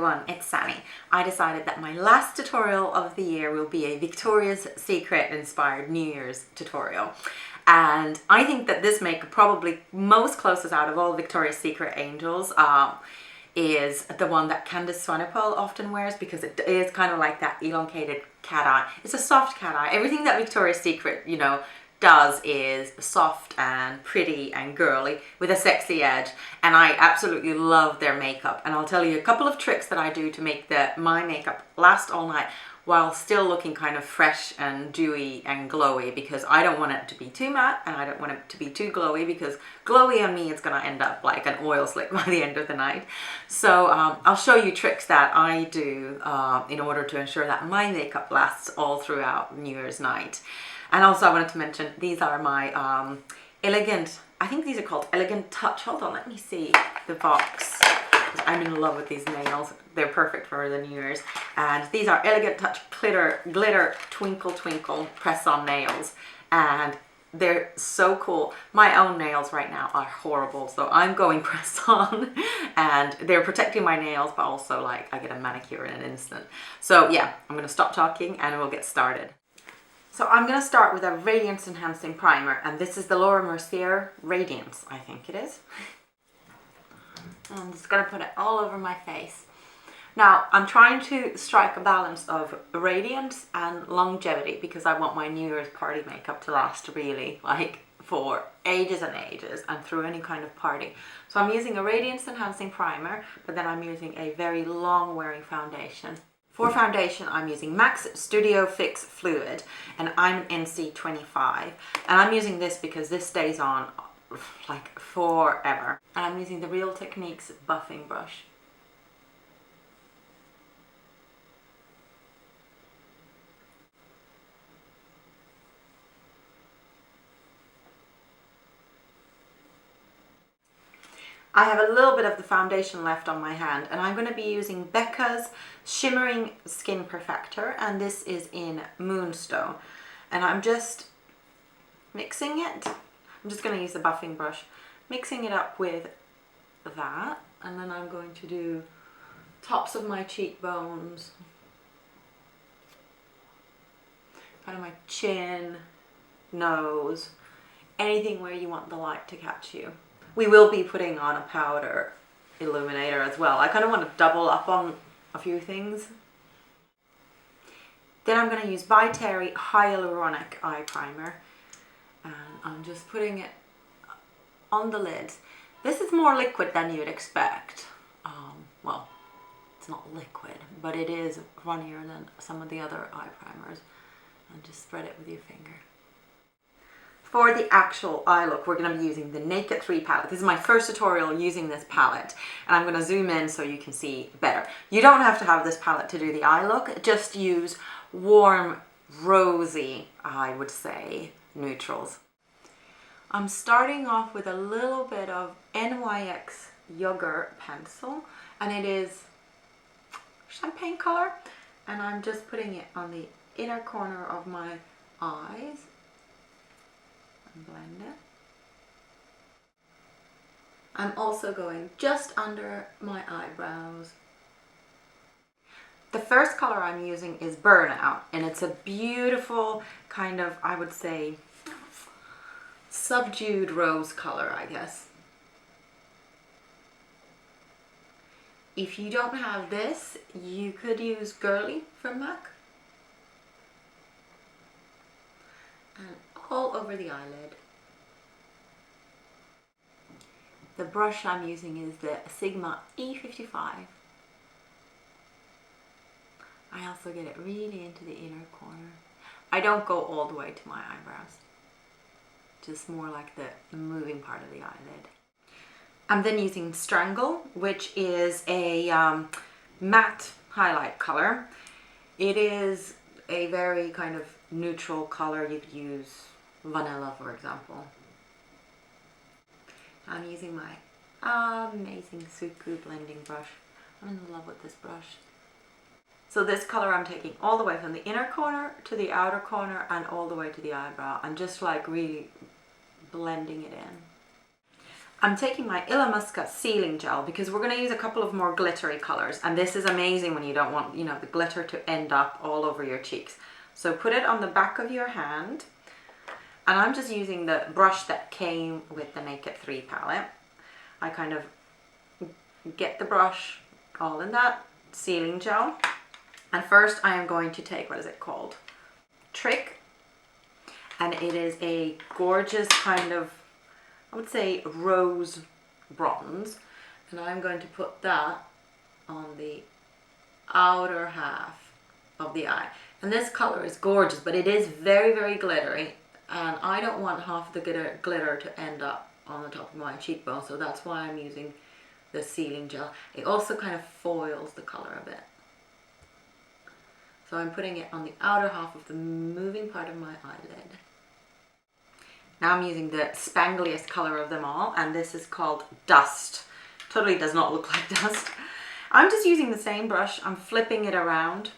everyone, it's Sanni. I decided that my last tutorial of the year will be a Victoria's Secret inspired New Year's tutorial. And I think that this makeup probably most closest out of all Victoria's Secret angels is the one that Candice Swanepoel often wears, because it is kind of like that elongated cat eye. It's a soft cat eye. Everything that Victoria's Secret, you know, does is soft and pretty and girly with a sexy edge, and I absolutely love their makeup. And I'll tell you a couple of tricks that I do to make my makeup last all night while still looking kind of fresh and dewy and glowy, because I don't want it to be too matte and I don't want it to be too glowy, because glowy on me is going to end up like an oil slick by the end of the night. So I'll show you tricks that I do in order to ensure that my makeup lasts all throughout New Year's night. And also I wanted to mention, these are my elegant, I think these are called Elegant Touch. Hold on, let me see the box. I'm in love with these nails. They're perfect for the New Year's. And these are Elegant Touch Glitter Twinkle Twinkle press-on nails. And they're so cool. My own nails right now are horrible, so I'm going press-on. And they're protecting my nails, but also like I get a manicure in an instant. So yeah, I'm going to stop talking and we'll get started. So I'm going to start with a Radiance Enhancing Primer, and this is the Mercier Radiance, I think it is. I'm just going to put it all over my face. Now, I'm trying to strike a balance of radiance and longevity, because I want my New Year's party makeup to last really, like, for ages and ages and through any kind of party. So I'm using a Radiance Enhancing Primer, but then I'm using a very long wearing foundation. For foundation, I'm using MAC Studio Fix Fluid, and I'm an NC25. And I'm using this because this stays on like forever. And I'm using the Real Techniques buffing brush. I have a little bit of the foundation left on my hand, and I'm going to be using Becca's Shimmering Skin Perfector, and this is in Moonstone. And I'm just mixing it. I'm just going to use the buffing brush, mixing it up with that, and then I'm going to do tops of my cheekbones, kind of my chin, nose, anything where you want the light to catch you. We will be putting on a powder illuminator as well. I kind of want to double up on a few things. Then I'm going to use byTerry Hyaluronic Eye Primer. And I'm just putting it on the lids. This is more liquid than you'd expect. Well, it's not liquid, but it is runnier than some of the other eye primers. And just spread it with your finger. For the actual eye look, we're going to be using the Naked 3 palette. This is my first tutorial using this palette, and I'm going to zoom in so you can see better. You don't have to have this palette to do the eye look. Just use warm, rosy, I would say, neutrals. I'm starting off with a little bit of NYX Yogust Pencil, and it is champagne color, and I'm just putting it on the inner corner of my eyes. Blend it. I'm also going just under my eyebrows. The first color I'm using is Burnout, and it's a beautiful kind of, I would say, subdued rose color, I guess. If you don't have this, you could use Girly from MAC. And all over the eyelid. The brush I'm using is the Sigma E55. I also get it really into the inner corner. I don't go all the way to my eyebrows. Just more like the moving part of the eyelid. I'm then using Strangle, which is a matte highlight color. It is a very kind of neutral color. You could use vanilla, for example. I'm using my amazing Suku blending brush. I'm in love with this brush. So this color I'm taking all the way from the inner corner to the outer corner and all the way to the eyebrow. I'm just like really blending it in. I'm taking my Illamasqua sealing gel because we're going to use a couple of more glittery colors, and this is amazing when you don't want, you know, the glitter to end up all over your cheeks. So put it on the back of your hand, and I'm just using the brush that came with the Make It 3 palette. I kind of get the brush all in that sealing gel, and first I am going to take, what is it called? Trick, and it is a gorgeous kind of, I would say, rose bronze, and I'm going to put that on the outer half of the eye. And this color is gorgeous, but it is very, very glittery, and I don't want half the glitter to end up on the top of my cheekbone, so that's why I'm using the sealing gel. It also kind of foils the color a bit. So I'm putting it on the outer half of the moving part of my eyelid. Now I'm using the spangliest color of them all, and this is called Dust. Totally does not look like dust. I'm just using the same brush. I'm flipping it around,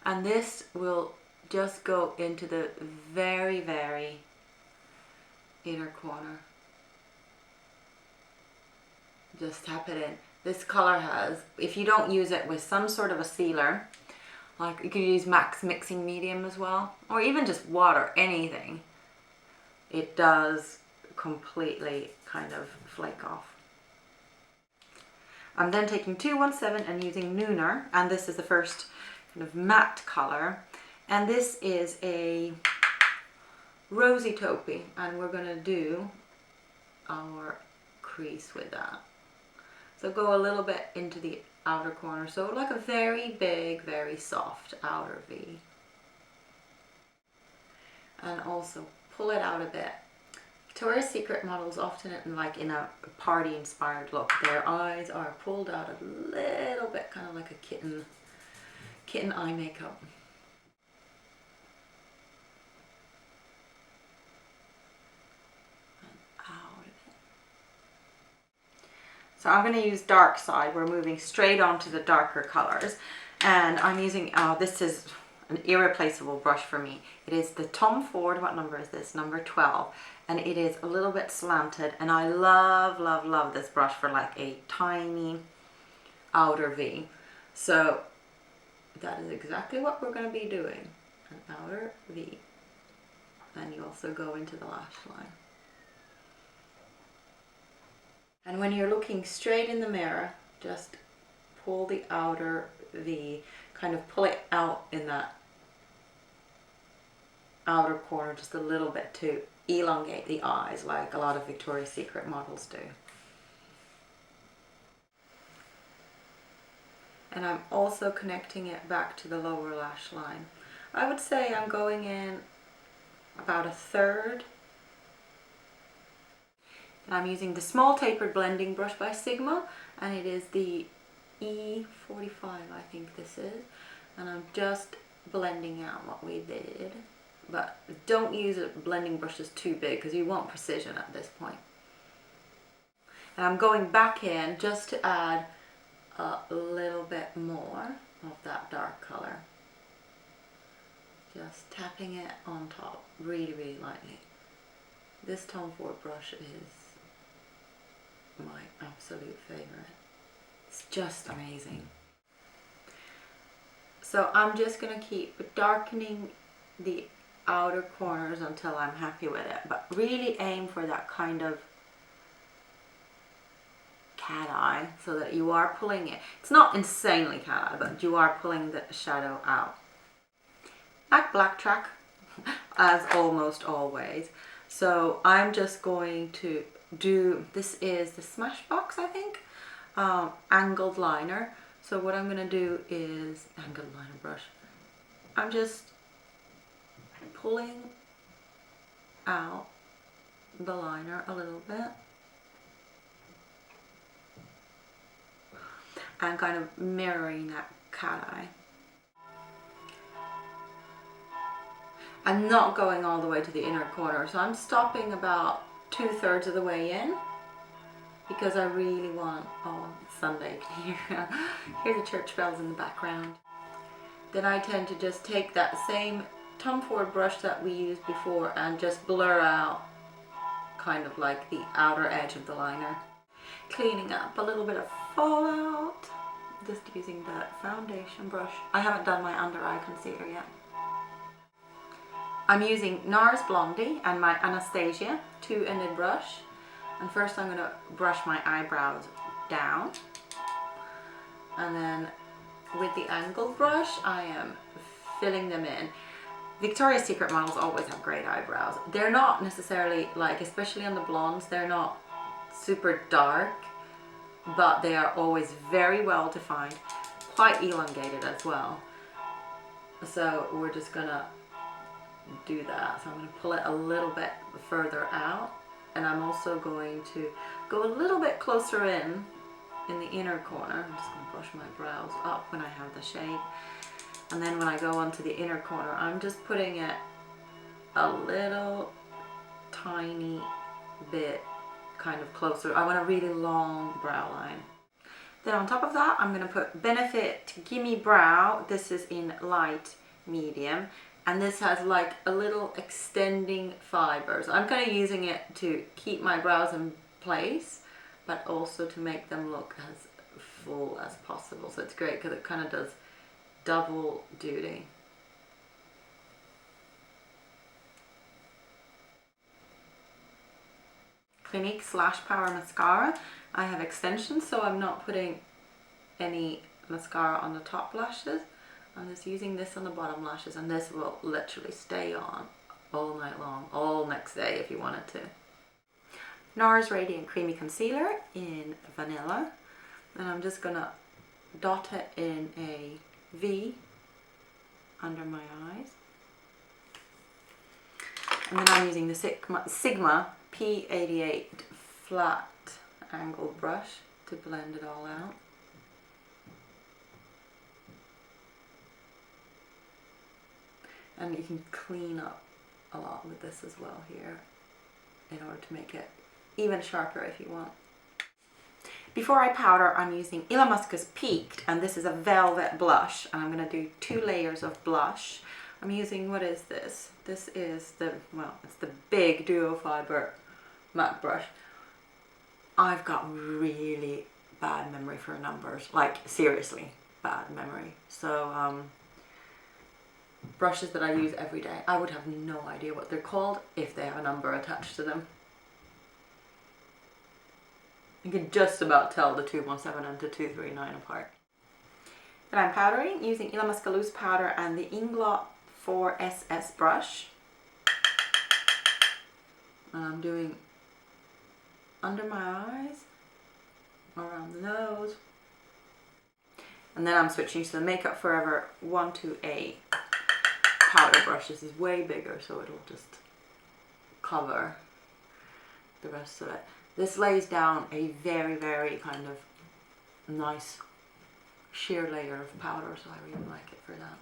and this will just go into the very, very inner corner. Just tap it in. This color has, if you don't use it with some sort of a sealer, like you could use Max Mixing Medium as well, or even just water, anything, it does completely kind of flake off. I'm then taking 217 and using Nooner, and this is the first kind of matte color, and this is a rosy taupey, and we're going to do our crease with that. So go a little bit into the outer corner, so like a very big, very soft outer V, and also pull it out a bit. Victoria's Secret models often in a party inspired look, their eyes are pulled out a little bit, kind of like a kitten eye makeup. And out of it. So I'm going to use Darkside. We're moving straight on to the darker colors, and I'm using, this is an irreplaceable brush for me. It is the Tom Ford, what number is this? Number 12. And it is a little bit slanted, and I love, love, love this brush for like a tiny outer V. So that is exactly what we're going to be doing, an outer V. And you also go into the lash line. And when you're looking straight in the mirror, just pull the outer V, kind of pull it out in that outer corner just a little bit to elongate the eyes, like a lot of Victoria's Secret models do. And I'm also connecting it back to the lower lash line. I would say I'm going in about a third. And I'm using the small tapered blending brush by Sigma, and it is the E45, I think this is. And I'm just blending out what we did. But don't use a blending brush that's too big because you want precision at this point. And I'm going back in just to add a little bit more of that dark color. Just tapping it on top really, really lightly. This Tom Ford brush is my absolute favorite. It's just amazing. So I'm just going to keep darkening the outer corners until I'm happy with it, but really aim for that kind of cat eye so that you are pulling it. It's not insanely cat eye, but you are pulling the shadow out. At Blacktrack, as almost always. So I'm just going to do, this is the Smashbox, I think, angled liner. So what I'm going to do is, angled liner brush, I'm just pulling out the liner a little bit and kind of mirroring that cat eye. I'm not going all the way to the inner corner, so I'm stopping about 2/3 of the way in because I really want, oh, it's Sunday, can you hear the church bells in the background. Then I tend to just take that same Tom Ford brush that we used before and just blur out kind of like the outer edge of the liner. Cleaning up a little bit of fallout, just using the foundation brush. I haven't done my under eye concealer yet. I'm using NARS Blondie and my Anastasia 2-ended brush. And first I'm going to brush my eyebrows down. And then with the angled brush, I am filling them in. Victoria's Secret models always have great eyebrows. They're not necessarily like, especially on the blondes, they're not super dark, but they are always very well defined, quite elongated as well. So we're just gonna do that. So I'm gonna pull it a little bit further out, and I'm also going to go a little bit closer in the inner corner. I'm just gonna brush my brows up when I have the shade. And then when I go onto the inner corner, I'm just putting it a little tiny bit kind of closer. I want a really long brow line. Then on top of that, I'm going to put Benefit Gimme Brow. This is in light medium. And this has like a little extending fiber. So I'm kind of using it to keep my brows in place, but also to make them look as full as possible. So it's great because it kind of does double duty. Clinique Lash Power Mascara. I have extensions, so I'm not putting any mascara on the top lashes. I'm just using this on the bottom lashes, and this will literally stay on all night long, all next day if you wanted to. NARS Radiant Creamy Concealer in Vanilla. And I'm just gonna dot it in a V under my eyes. And then I'm using the Sigma P88 flat angled brush to blend it all out. And you can clean up a lot with this as well here in order to make it even sharper if you want. Before I powder, I'm using Illamasqua Peaked, and this is a velvet blush, and I'm going to do 2 layers of blush. I'm using, what is this? This is the, well, it's the big duo fiber matte brush. I've got really bad memory for numbers, like seriously bad memory. So brushes that I use every day, I would have no idea what they're called if they have a number attached to them. You can just about tell the 217 and the 239 apart. Then I'm powdering using Illamasqua Loose powder and the Inglot 4SS brush. And I'm doing under my eyes, around the nose. And then I'm switching to the Makeup Forever 128 powder brush. This is way bigger, so it'll just cover the rest of it. This lays down a very, very kind of nice sheer layer of powder, so I really like it for that.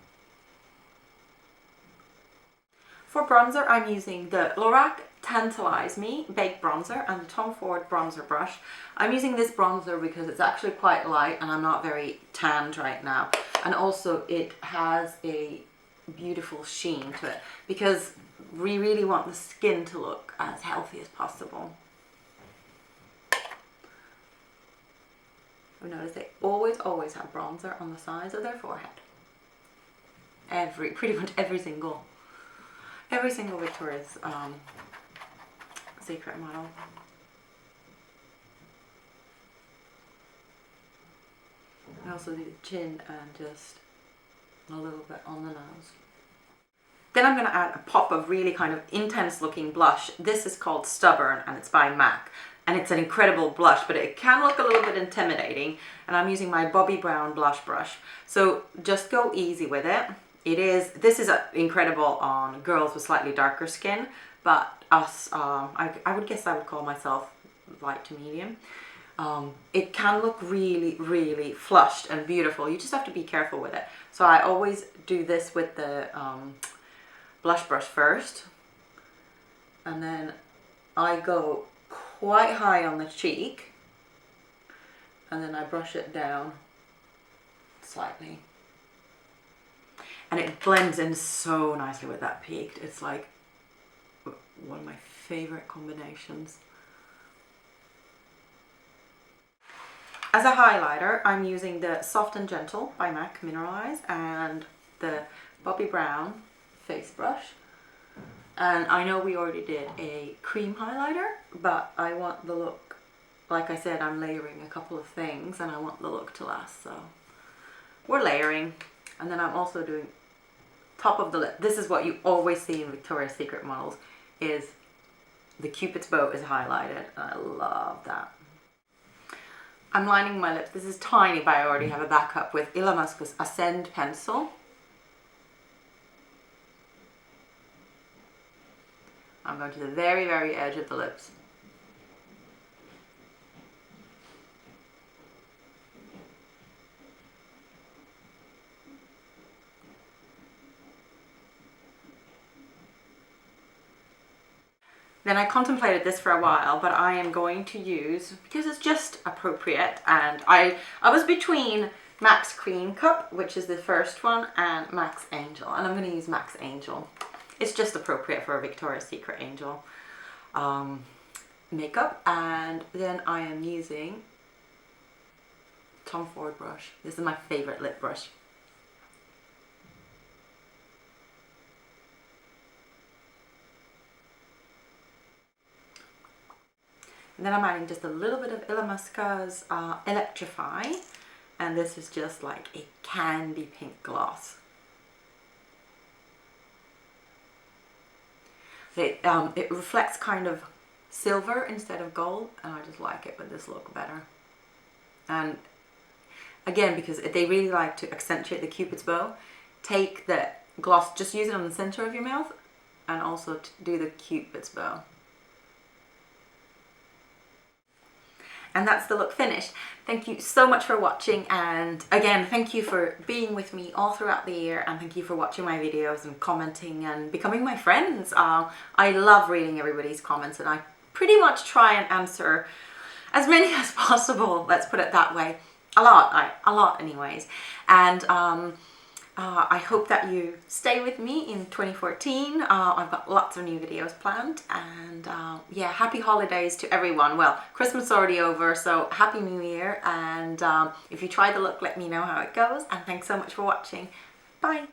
For bronzer, I'm using the Lorac Tantalize Me Baked Bronzer and the Tom Ford Bronzer Brush. I'm using this bronzer because it's actually quite light and I'm not very tanned right now. And also it has a beautiful sheen to it because we really want the skin to look as healthy as possible. I've noticed they always have bronzer on the sides of their forehead. Pretty much every single Victoria's Secret model. I also do the chin and just a little bit on the nose. Then I'm going to add a pop of really kind of intense looking blush. This is called Stubborn and it's by MAC. And it's an incredible blush, but it can look a little bit intimidating. And I'm using my Bobbi Brown blush brush. So just go easy with it. This is incredible on girls with slightly darker skin, but us, I would guess I would call myself light to medium. It can look really, really flushed and beautiful. You just have to be careful with it. So I always do this with the blush brush first. And then I go quite high on the cheek. And then I brush it down slightly. And it blends in so nicely with that peaked. It's like one of my favorite combinations. As a highlighter, I'm using the Soft and Gentle by MAC Mineralize and the Bobbi Brown face brush. And I know we already did a cream highlighter, but I want the look, like I said, I'm layering a couple of things and I want the look to last, so we're layering. And then I'm also doing top of the lip. This is what you always see in Victoria's Secret models, is the Cupid's bow is highlighted, and I love that. I'm lining my lips. This is tiny, but I already have a backup with Illamasqua Ascend pencil. I'm going to the very, very edge of the lips. Then I contemplated this for a while, but I am going to use, because it's just appropriate, and I was between MAC's Cream Cup, which is the first one, and MAC's Angel, and I'm going to use MAC's Angel. It's just appropriate for a Victoria's Secret Angel makeup. And then I am using Tom Ford brush. This is my favorite lip brush. And then I'm adding just a little bit of Illamasqua's Electrify, and this is just like a candy pink gloss. It reflects kind of silver instead of gold, and I just like it with this look better. And again, because they really like to accentuate the Cupid's bow, take the gloss, just use it on the center of your mouth, and also do the Cupid's bow. And that's the look finished. Thank you so much for watching, and again, thank you for being with me all throughout the year, and thank you for watching my videos and commenting and becoming my friends. I love reading everybody's comments, and I pretty much try and answer as many as possible, let's put it that way. A lot anyways. And I hope that you stay with me in 2014. I've got lots of new videos planned, and yeah, happy holidays to everyone. Well, Christmas is already over, so happy New Year, and if you try the look, let me know how it goes, and thanks so much for watching. Bye.